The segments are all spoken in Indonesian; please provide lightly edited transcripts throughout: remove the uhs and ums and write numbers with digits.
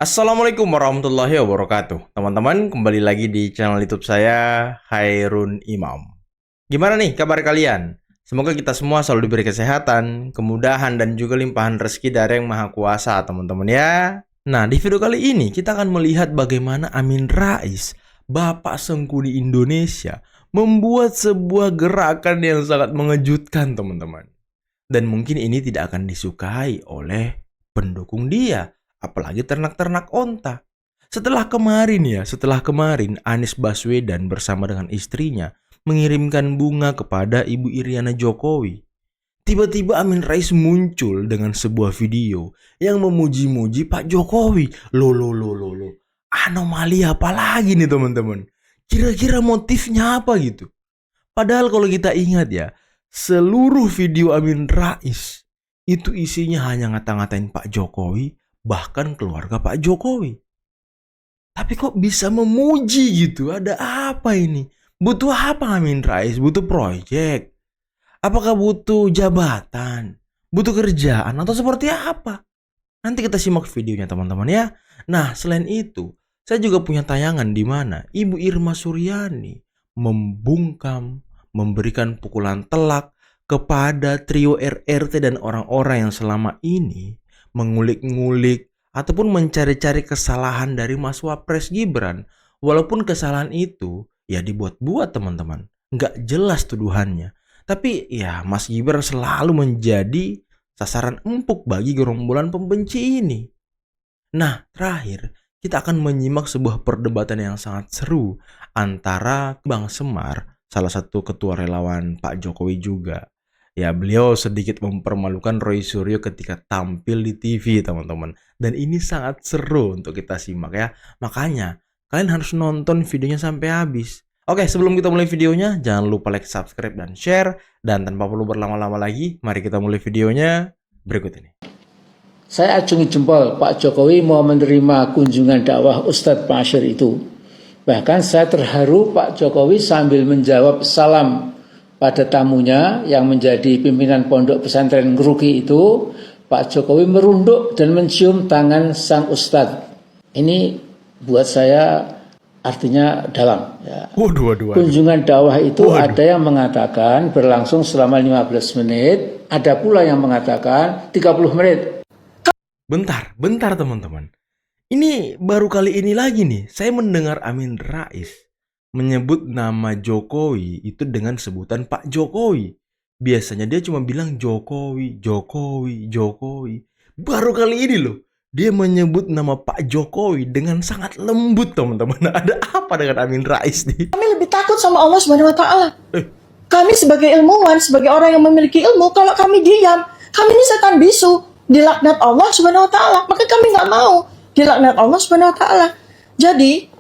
Assalamualaikum warahmatullahi wabarakatuh. Teman-teman, kembali lagi di channel YouTube saya, Hairun Imam. Gimana nih kabar kalian? Semoga kita semua selalu diberi kesehatan, kemudahan, dan juga limpahan rezeki dari Yang Maha Kuasa, teman-teman ya. Nah, di video kali ini kita akan melihat bagaimana Amin Rais, Bapak Sengku di Indonesia, membuat sebuah gerakan yang sangat mengejutkan, teman-teman. Dan mungkin ini tidak akan disukai oleh pendukung dia, apalagi ternak-ternak onta. Setelah kemarin Anies Baswedan bersama dengan istrinya mengirimkan bunga kepada Ibu Iriana Jokowi. Tiba-tiba Amin Rais muncul dengan sebuah video yang memuji-muji Pak Jokowi. Loh. Anomali apa lagi nih teman-teman? Kira-kira motifnya apa gitu? Padahal kalau kita ingat ya, seluruh video Amin Rais itu isinya hanya ngata-ngatain Pak Jokowi, bahkan keluarga Pak Jokowi. Tapi kok bisa memuji gitu? Ada apa ini? Butuh apa Amin Rais? Butuh proyek? Apakah butuh jabatan? Butuh kerjaan? Atau seperti apa? Nanti kita simak videonya teman-teman ya. Nah, selain itu, saya juga punya tayangan di mana Ibu Irma Suryani membungkam, memberikan pukulan telak kepada trio RRT dan orang-orang yang selama ini mengulik-ngulik ataupun mencari-cari kesalahan dari Mas Wapres Gibran. Walaupun kesalahan itu ya dibuat-buat teman-teman, nggak jelas tuduhannya. Tapi ya Mas Gibran selalu menjadi sasaran empuk bagi gerombolan pembenci ini. Nah, terakhir kita akan menyimak sebuah perdebatan yang sangat seru antara Bang Semar, salah satu ketua relawan Pak Jokowi juga. Ya, beliau sedikit mempermalukan Roy Suryo ketika tampil di TV, teman-teman. Dan ini sangat seru untuk kita simak ya. Makanya, kalian harus nonton videonya sampai habis. Oke, sebelum kita mulai videonya, jangan lupa like, subscribe, dan share. Dan tanpa perlu berlama-lama lagi, mari kita mulai videonya berikut ini. Saya acungi jempol Pak Jokowi mau menerima kunjungan dakwah Ustadz Bashir itu. Bahkan saya terharu Pak Jokowi sambil menjawab salam pada tamunya yang menjadi pimpinan pondok pesantren Ngeruki itu. Pak Jokowi merunduk dan mencium tangan sang Ustadz. Ini buat saya artinya dalam. Ya. Waduh. Kunjungan dakwah itu ada yang mengatakan berlangsung selama 15 menit. Ada pula yang mengatakan 30 menit. Bentar teman-teman. Ini baru kali ini lagi nih, saya mendengar Amin Rais menyebut nama Jokowi itu dengan sebutan Pak Jokowi. Biasanya dia cuma bilang Jokowi. Baru kali ini loh, dia menyebut nama Pak Jokowi dengan sangat lembut teman-teman. Ada apa dengan Amin Rais nih? Kami lebih takut sama Allah Subhanahu wa Ta'ala. Kami sebagai ilmuwan, sebagai orang yang memiliki ilmu, kalau kami diam, kami ini setan bisu, dilaknat Allah Subhanahu wa Ta'ala. Maka kami nggak mau dilaknat Allah Subhanahu wa Ta'ala. Jadi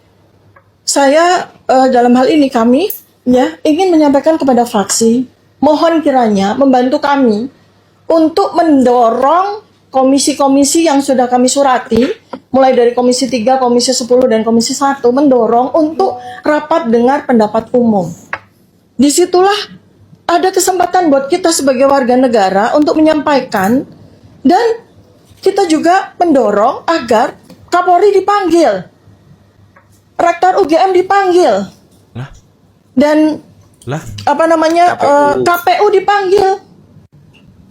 saya dalam hal ini kami ya ingin menyampaikan kepada fraksi, mohon kiranya membantu kami untuk mendorong komisi-komisi yang sudah kami surati, mulai dari komisi 3, komisi 10, dan komisi 1, mendorong untuk rapat dengar pendapat umum. Disitulah ada kesempatan buat kita sebagai warga negara untuk menyampaikan, dan kita juga mendorong agar Kapolri dipanggil, Rektor UGM dipanggil, dan KPU dipanggil.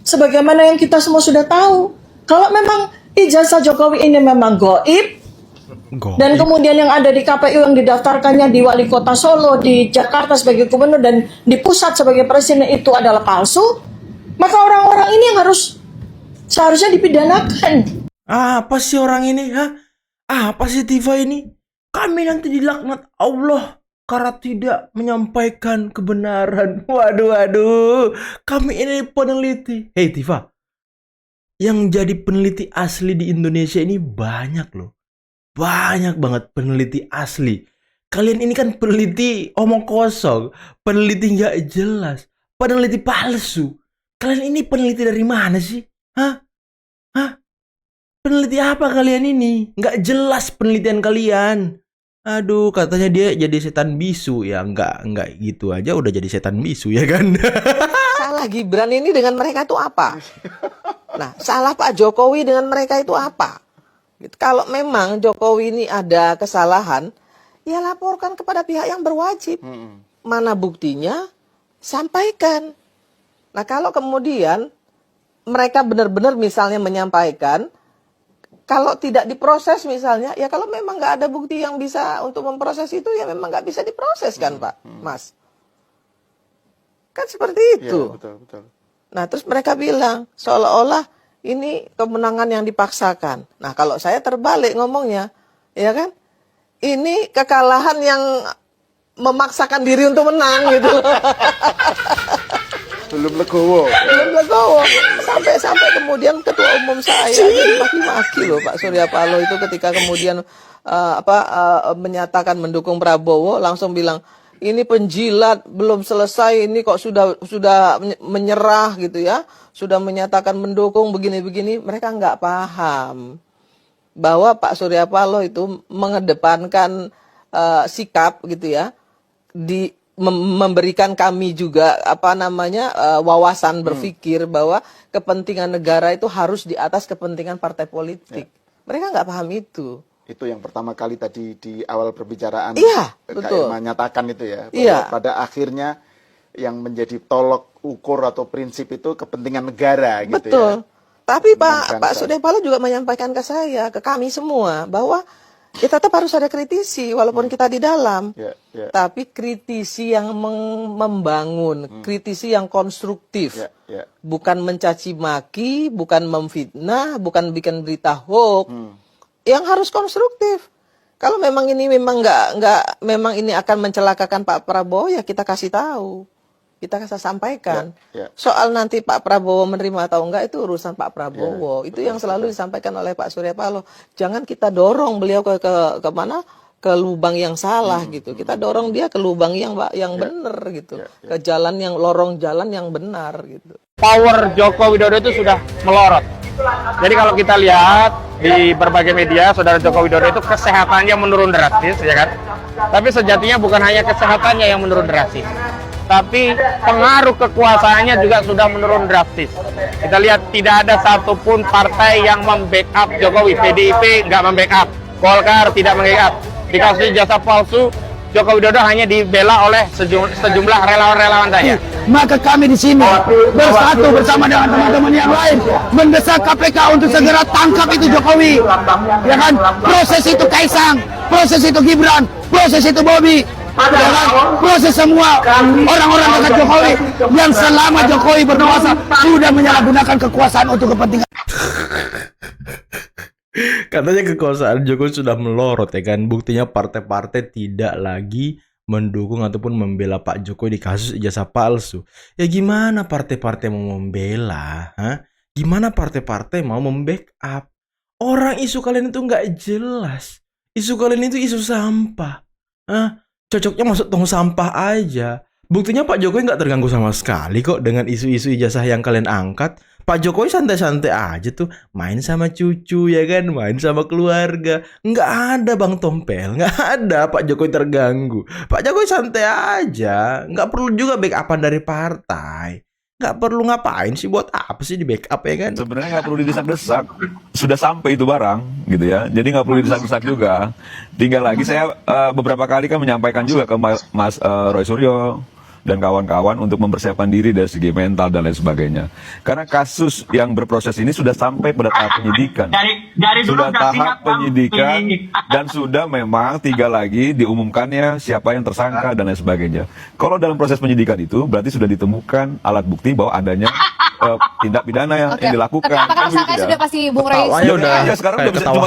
Sebagaimana yang kita semua sudah tahu, kalau memang ijazah Jokowi ini memang goib, dan kemudian yang ada di KPU yang didaftarkannya di Wali Kota Solo, di Jakarta sebagai gubernur, dan di pusat sebagai presiden itu adalah palsu, maka orang-orang ini yang seharusnya dipidanakan. Apa sih orang ini? Apa sih Tifa ini? Kami nanti dilaknat Allah karena tidak menyampaikan kebenaran. Waduh. Kami ini peneliti. Hei Tifa, yang jadi peneliti asli di Indonesia ini banyak loh. Banyak banget peneliti asli. Kalian ini kan peneliti omong kosong, peneliti nggak jelas, peneliti palsu. Kalian ini peneliti dari mana sih? Hah? Peneliti apa kalian ini? Nggak jelas penelitian kalian. Aduh, katanya dia jadi setan bisu. Ya nggak gitu aja udah jadi setan bisu ya kan? Salah Gibran ini dengan mereka itu apa? Nah, salah Pak Jokowi dengan mereka itu apa? Gitu. Kalau memang Jokowi ini ada kesalahan, ya laporkan kepada pihak yang berwajib. Mana buktinya? Sampaikan. Nah kalau kemudian mereka benar-benar misalnya menyampaikan, kalau tidak diproses misalnya, ya kalau memang nggak ada bukti yang bisa untuk memproses itu, ya memang nggak bisa diproses kan Pak, Mas. Kan seperti itu. Ya, betul. Nah terus mereka bilang, seolah-olah ini kemenangan yang dipaksakan. Nah kalau saya terbalik ngomongnya, ya kan, ini kekalahan yang memaksakan diri untuk menang gitu. Belum legowo. Sampai kemudian ketua umum saya dimaki-maki loh Pak Surya Paloh itu ketika kemudian menyatakan mendukung Prabowo, langsung bilang ini penjilat, belum selesai ini kok sudah menyerah gitu ya, sudah menyatakan mendukung begini-begini. Mereka nggak paham bahwa Pak Surya Paloh itu mengedepankan sikap gitu ya, memberikan kami juga wawasan berpikir bahwa kepentingan negara itu harus di atas kepentingan partai politik. Mereka nggak paham itu. Itu yang pertama kali tadi di awal perbicaraan. Iya, betul. Menyatakan itu ya. Iya. Pada akhirnya yang menjadi tolok ukur atau prinsip itu kepentingan negara gitu ya. Betul. Tapi Pak Surya Paloh juga menyampaikan ke saya, ke kami semua, bahwa ya tetap harus ada kritisi walaupun kita di dalam. Tapi kritisi yang membangun, kritisi yang konstruktif. Bukan mencaci maki, bukan memfitnah, bukan bikin berita hoax. Yang harus konstruktif. Kalau memang ini memang ini akan mencelakakan Pak Prabowo, ya kita kasih tahu. Kita kasih sampaikan. Soal nanti Pak Prabowo menerima atau enggak itu urusan Pak Prabowo. Itu yang selalu disampaikan oleh Pak Surya Paloh. Jangan kita dorong beliau ke mana? Ke lubang yang salah gitu. Kita dorong dia ke lubang yang benar gitu. Ke jalan yang lorong jalan yang benar gitu. Power Joko Widodo itu sudah melorot. Jadi kalau kita lihat di berbagai media, saudara Joko Widodo itu kesehatannya menurun drastis, ya kan? Tapi sejatinya bukan hanya kesehatannya yang menurun drastis, tapi pengaruh kekuasaannya juga sudah menurun drastis. Kita lihat tidak ada satupun partai yang membackup Jokowi. PDIP nggak membackup, Golkar tidak membackup. Di kasus jasa palsu, Joko Widodo hanya dibela oleh sejumlah relawan-relawan saja. Maka kami di sini bersatu bersama dengan teman-teman yang lain mendesak KPK untuk segera tangkap itu Jokowi. Ya kan? Proses itu Kaisang, proses itu Gibran, proses itu Bobi. Ya kan? Proses semua orang-orang dekat Jokowi yang selama Jokowi berkuasa sudah menyalahgunakan kekuasaan untuk kepentingan. Katanya kekuasaan Jokowi sudah melorot ya kan. Buktinya partai-partai tidak lagi mendukung ataupun membela Pak Jokowi di kasus ijazah palsu. Ya gimana partai-partai mau membela? Gimana partai-partai mau membackup? Orang isu kalian itu nggak jelas. Isu kalian itu isu sampah. Cocoknya masuk tong sampah aja. Buktinya Pak Jokowi nggak terganggu sama sekali kok dengan isu-isu ijazah yang kalian angkat. Pak Jokowi santai-santai aja tuh, main sama cucu ya kan, main sama keluarga. Nggak ada Bang Tompel, nggak ada Pak Jokowi terganggu. Pak Jokowi santai aja, nggak perlu juga backupan dari partai. Nggak perlu ngapain sih, buat apa sih di backup ya kan? Sebenarnya nggak perlu didesak-desak, sudah sampai itu barang gitu ya. Jadi nggak perlu didesak-desak juga. Tinggal lagi saya beberapa kali kan menyampaikan juga ke Mas Roy Suryo dan kawan-kawan untuk mempersiapkan diri dari segi mental dan lain sebagainya. Karena kasus yang berproses ini sudah sampai pada tahap penyidikan. Sudah tahap penyidikan dan sudah memang tinggal lagi diumumkannya siapa yang tersangka dan lain sebagainya. Kalau dalam proses penyidikan itu berarti sudah ditemukan alat bukti bahwa adanya tindak pidana yang dilakukan. Apakah tersangka sudah pasti Bung Rai? Ya sekarang udah bisa cuma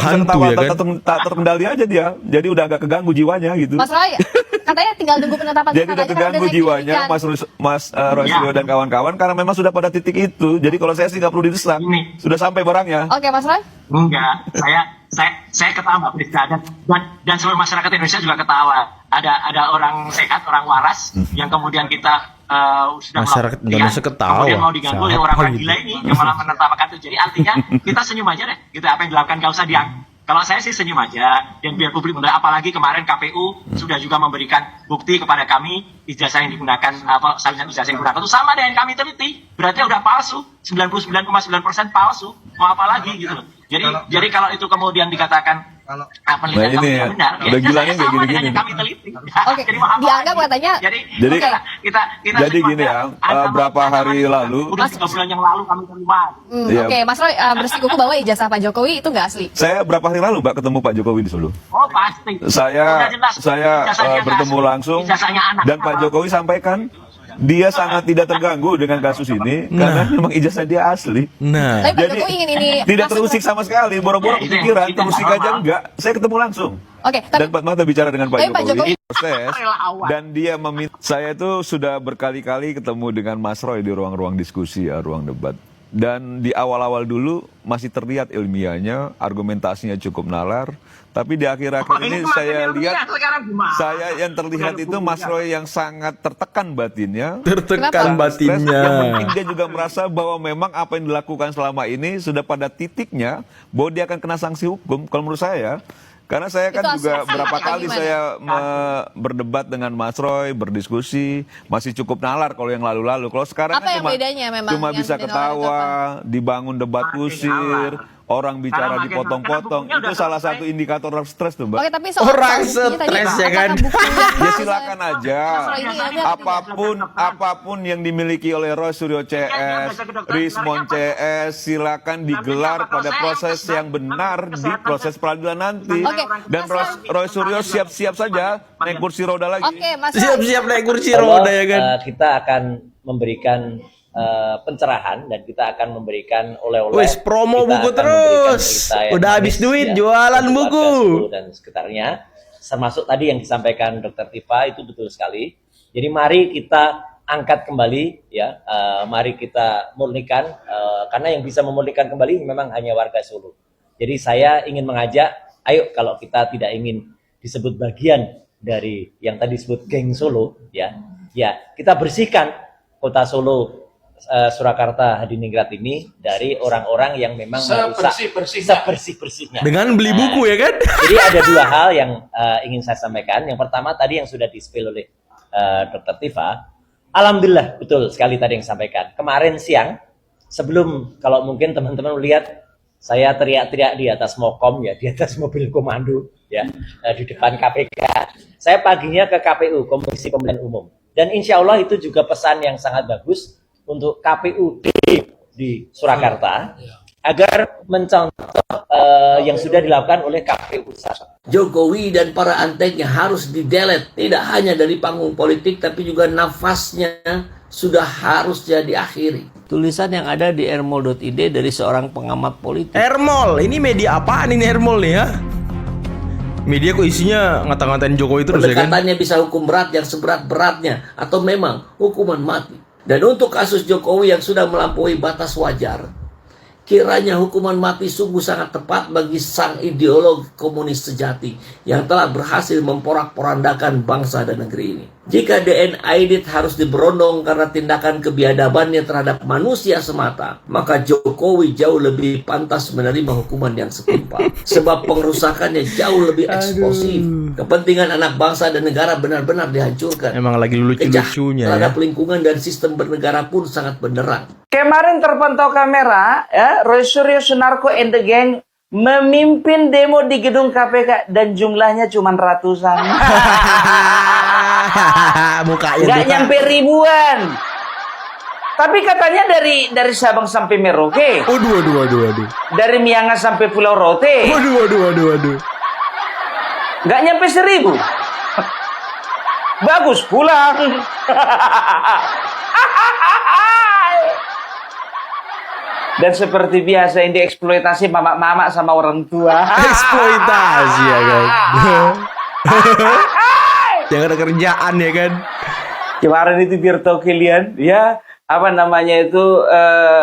terkendali aja dia. Jadi udah agak keganggu jiwanya gitu. Mas Rai, katanya tinggal tunggu penetapan. Jadi udah keganggu jiwanya Mas Roy Suryo dan kawan-kawan karena memang sudah pada titik itu. Jadi kalau saya sih nggak perlu didesak. Sudah sampai barangnya. Oke, Mas Rai? Enggak, saya ketawa Mbak Prita dan seluruh masyarakat Indonesia juga ketawa. Ada orang sehat, orang waras yang kemudian kita sudah masyarakat Indonesia ketawa. Kemudian mau diganggu oleh orang-orang gila ini yang malah menetapkan itu. Jadi artinya kita senyum aja deh. Gitu apa yang dilakukan nggak usah Kalau saya sih senyum aja dan biar publik menilai. Apalagi kemarin KPU sudah juga memberikan bukti kepada kami ijazah yang digunakan salinan ijazah yang digunakan itu sama dengan yang kami teliti. Berarti udah palsu, 99,9% palsu. Mau apa lagi gitu loh. Jadi kalau itu kemudian dikatakan penelitian kami tidak benar, udah gilanya kayak sama dengan gini-gini. yang kami teliti. Oke, Jadi mau apa dianggap lagi? katanya. Jadi Jadi- kita jadi gini ya, berapa hari lalu, udah 3 bulan yang lalu kami terima. Iya. Oke, Mas Roy bersikuku bahwa ijazah Pak Jokowi itu nggak asli. saya berapa hari lalu Mbak ketemu Pak Jokowi di Solo. Oh pasti. Saya Udah jelas, ijazahnya bertemu nggak asli. langsung Ijazahnya anak. dan Pak Jokowi sampaikan dia sangat tidak terganggu dengan kasus ini karena memang ijazah dia asli. Nah, Tapi Pak Jadi, Jokowi ingin ini Tidak masuk- terusik sama sekali, boro-boro Itu- kepikiran, itu terusik normal. aja enggak. Saya ketemu langsung. Oke, tapi Dan Pak Mata bicara dengan Pak Tapi Pak Jokowi, Jokowi- proses, Relawan. dan dia meminta. Saya itu sudah berkali-kali ketemu dengan Mas Roy di ruang-ruang diskusi ya, ruang debat. Dan di awal-awal dulu masih terlihat ilmiahnya, argumentasinya cukup nalar. Tapi di akhir-akhir ini saya lihat, saya yang terlihat itu Mas Roy yang sangat tertekan batinnya. tertekan Kenapa? Stres, yang batinnya. penting dia juga merasa bahwa memang apa yang dilakukan selama ini sudah pada titiknya bahwa dia akan kena sanksi hukum. Kalau menurut saya, karena saya kan Itu juga asumsi berapa Pak, kali gimana? saya berdebat dengan Mas Roy, berdiskusi, masih cukup nalar kalau yang lalu-lalu. Kalau sekarang Apa kan yang bedanya memang cuma yang bisa bikin orang ketawa, dibangun debat kusir, orang bicara Karena dipotong-potong. buktinya Itu udah salah selesai. satu indikator orang stres tuh, Mbak. Oke, tapi soal Orang buktinya tadi, stres ya kan? apakah buktinya- Ya silakan aja. Mas Roy ini ya, Apapun yang dimiliki oleh Roy Suryo CS, Rismon CS, silakan digelar pada proses yang benar di proses peradilan nanti. Oke, Dan Mas Roy Suryo siap-siap saja naik kursi roda lagi. Oke, Mas Roy. Siap-siap naik kursi Allah, roda ya kan. kita akan memberikan pencerahan dan kita akan memberikan oleh-oleh. Wis, promo Kita buku akan memberikan terus. berita yang Udah habis manis, duit, ya, jualan untuk buku. warga Solo dan sekitarnya. Termasuk tadi yang disampaikan Dr. Tifa itu betul sekali. Jadi mari kita angkat kembali, ya, mari kita murnikan, karena yang bisa memurnikan kembali memang hanya warga Solo. Jadi saya ingin mengajak, ayo kalau kita tidak ingin disebut bagian dari yang tadi disebut geng Solo, ya kita bersihkan kota Solo, Surakarta, Hadiningrat ini dari orang-orang yang memang merusak sebersih-bersihnya. Dengan beli buku ya kan. Jadi ada dua hal yang ingin saya sampaikan. Yang pertama tadi yang sudah di-spill oleh Dr. Tifa. Alhamdulillah betul sekali tadi yang disampaikan. Kemarin siang sebelum, kalau mungkin teman-teman lihat saya teriak-teriak di atas Mokom, ya, di atas mobil komando, ya, di depan KPK. Saya paginya ke KPU, Komisi Pemilihan Umum. Dan insya Allah itu juga pesan yang sangat bagus untuk KPU di Surakarta agar mencontoh yang sudah dilakukan oleh KPU pusat. Jokowi dan para anteknya harus didelet, tidak hanya dari panggung politik tapi juga nafasnya sudah harusnya diakhiri. Tulisan yang ada di ermol.id dari seorang pengamat politik. Ermol, ini media apaan ini Ermol nih ya? Media kok isinya ngata-ngatain Jokowi terus ya kan? Pendekatannya bisa hukum berat yang seberat-beratnya atau memang hukuman mati. Dan untuk kasus Jokowi yang sudah melampaui batas wajar, kiranya hukuman mati sungguh sangat tepat bagi sang ideolog komunis sejati yang telah berhasil memporak-porandakan bangsa dan negeri ini. Jika DN Aidit harus diberondong karena tindakan kebiadabannya terhadap manusia semata, maka Jokowi jauh lebih pantas menerima hukuman yang setimpal. Sebab pengerusakannya jauh lebih eksplosif. Kepentingan anak bangsa dan negara benar-benar dihancurkan. Emang lagi lucu-lucunya ya. Terhadap lingkungan dan sistem bernegara pun sangat benderang. Kemarin terpantau kamera, ya, Roy Suryo Sunarko and the gang memimpin demo di gedung KPK dan jumlahnya cuma ratusan. Mukanya Nggak buka. nyampe ribuan. Tapi katanya dari Sabang sampai Merauke. Waduh. Dari Miangas sampai Pulau Rote. Waduh. Nggak nyampe 1.000. Bagus pulang. Dan seperti biasa yang dieksploitasi mama-mama sama orang tua. Eksploitasi ya kan. Jangan ada kerjaan ya kan. Kemarin itu biar tahu kalian, ya, apa namanya itu,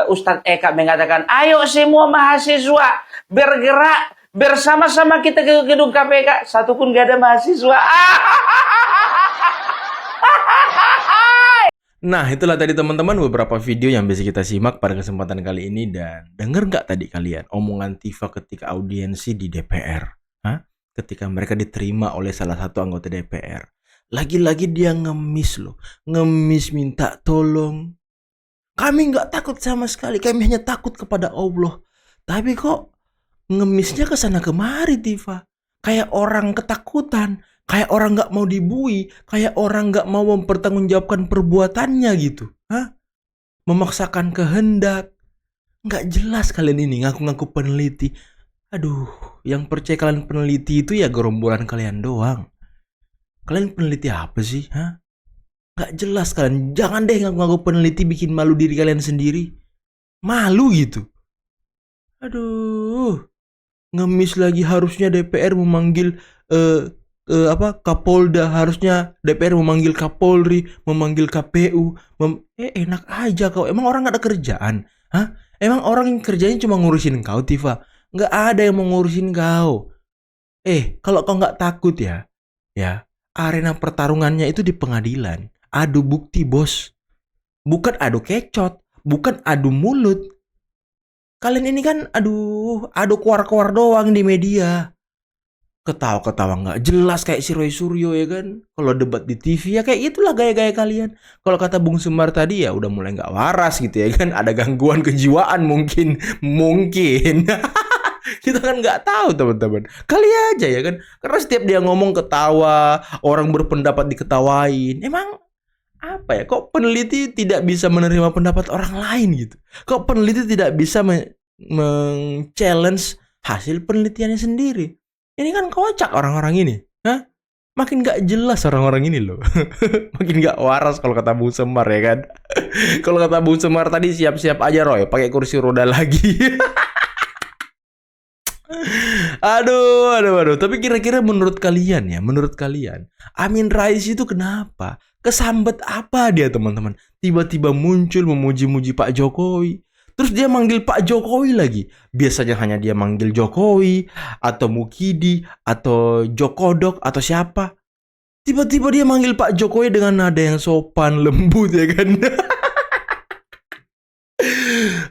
Ustadz Eka mengatakan, ayo semua mahasiswa bergerak bersama-sama kita ke gedung KPK. Satu pun gak ada mahasiswa. Nah, itulah tadi teman-teman beberapa video yang bisa kita simak pada kesempatan kali ini. Dan denger nggak tadi kalian omongan Tifa ketika audiensi di DPR? Hah? Ketika mereka diterima oleh salah satu anggota DPR. Lagi-lagi dia ngemis loh. Ngemis minta tolong. Kami nggak takut sama sekali. Kami hanya takut kepada Allah. Tapi kok ngemisnya kesana kemari Tifa? Kayak orang ketakutan. Kayak orang nggak mau dibui, kayak orang nggak mau mempertanggungjawabkan perbuatannya gitu. Hah? Memaksakan kehendak. Nggak jelas kalian ini ngaku-ngaku peneliti. Aduh, yang percaya kalian peneliti itu ya gerombolan kalian doang. Kalian peneliti apa sih? Hah? Nggak jelas kalian. Jangan deh ngaku-ngaku peneliti bikin malu diri kalian sendiri. Malu gitu. Aduh. Ngemis lagi harusnya DPR memanggil Kapolda, harusnya DPR memanggil Kapolri, memanggil KPU. Enak aja kau. Emang orang gak ada kerjaan? Hah? Emang orang yang kerjanya cuma ngurusin kau, Tifa? Nggak ada yang mau ngurusin kau. Kalau kau nggak takut ya, arena pertarungannya itu di pengadilan. Adu bukti, bos. Bukan adu kecot, bukan adu mulut. Kalian ini kan adu kuar-kuar doang di media. Ketawa-ketawa nggak jelas kayak si Roy Suryo ya kan. Kalau debat di TV ya kayak itulah gaya-gaya kalian. Kalau kata Bung Semar tadi ya udah mulai nggak waras gitu ya kan. Ada gangguan kejiwaan mungkin. Kita kan nggak tahu teman-teman. Kali aja ya kan. Karena setiap dia ngomong ketawa, orang berpendapat diketawain. Emang apa ya? Kok peneliti tidak bisa menerima pendapat orang lain gitu? Kok peneliti tidak bisa men-challenge hasil penelitiannya sendiri? Ini kan kocak orang-orang ini. Hah? Makin gak jelas orang-orang ini loh. Makin gak waras kalau kata Bung Semar ya kan. Kalau kata Bung Semar tadi siap-siap aja Roy, pakai kursi roda lagi. Aduh. Tapi kira-kira menurut kalian Amin Rais itu kenapa? Kesambet apa dia teman-teman? Tiba-tiba muncul memuji-muji Pak Jokowi. Terus dia manggil Pak Jokowi lagi. Biasanya hanya dia manggil Jokowi, atau Mukidi, atau Jokodok, atau siapa. Tiba-tiba dia manggil Pak Jokowi dengan nada yang sopan, lembut ya kan.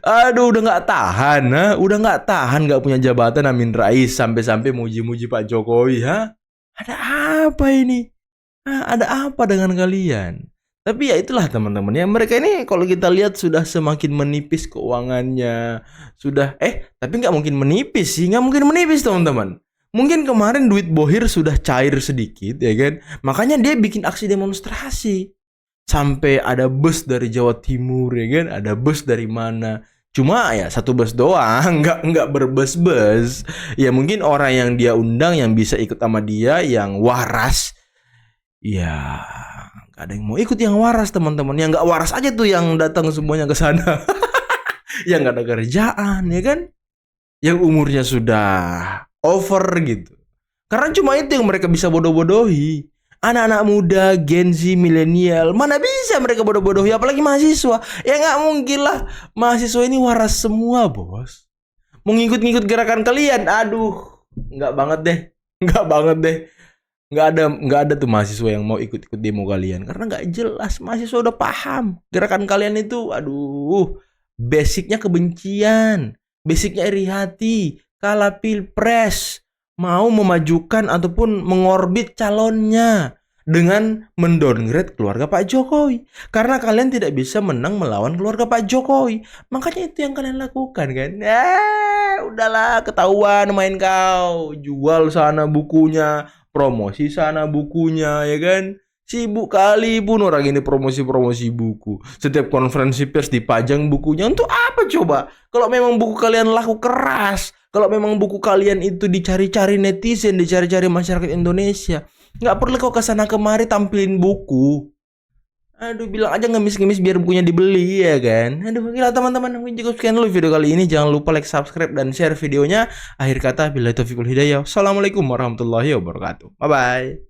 Aduh, udah gak tahan. Udah gak tahan gak punya jabatan Amin Rais. Sampai-sampai muji-muji Pak Jokowi. Ada apa ini? Ada apa dengan kalian? Tapi ya itulah teman-teman ya, mereka ini kalau kita lihat sudah semakin menipis keuangannya. Tapi nggak mungkin menipis sih, nggak mungkin menipis teman-teman. Mungkin kemarin duit bohir sudah cair sedikit ya kan. Makanya dia bikin aksi demonstrasi. Sampai ada bus dari Jawa Timur ya kan, ada bus dari mana. Cuma ya satu bus doang, nggak berbus-bus. Ya mungkin orang yang dia undang yang bisa ikut sama dia yang waras. Ya gak ada yang mau ikut yang waras teman-teman. Yang gak waras aja tuh yang datang semuanya ke sana. Yang gak ada kerjaan ya kan. Yang umurnya sudah over gitu. Karena cuma itu yang mereka bisa bodoh-bodohi. Anak-anak muda, Gen Z, milenial, mana bisa mereka bodoh-bodohi. Apalagi mahasiswa. Ya gak mungkin lah. Mahasiswa ini waras semua bos. Mau ngikut-ngikut gerakan kalian. Aduh, Gak banget deh. Nggak ada tuh mahasiswa yang mau ikut-ikut demo kalian karena nggak jelas. Mahasiswa udah paham gerakan kalian itu, basicnya kebencian, basicnya iri hati. Kala pilpres mau memajukan ataupun mengorbit calonnya dengan mendowngrade keluarga Pak Jokowi karena kalian tidak bisa menang melawan keluarga Pak Jokowi. Makanya itu yang kalian lakukan kan. Udahlah, ketahuan main kau, jual sana bukunya, promosi sana bukunya ya kan. Sibuk kali pun orang ini promosi buku. Setiap konferensi pers dipajang bukunya. Untuk apa coba? Kalau memang buku kalian laku keras, kalau memang buku kalian itu dicari-cari netizen, dicari-cari masyarakat Indonesia, nggak perlu kau kesana kemari tampilin buku. Bilang aja ngemis-ngemis biar bukunya dibeli ya kan. Gila teman-teman, mungkin cukup sekian dulu video kali ini. Jangan lupa like, subscribe, dan share videonya. Akhir kata, billahi taufiq wal hidayah. Assalamualaikum warahmatullahi wabarakatuh. Bye-bye.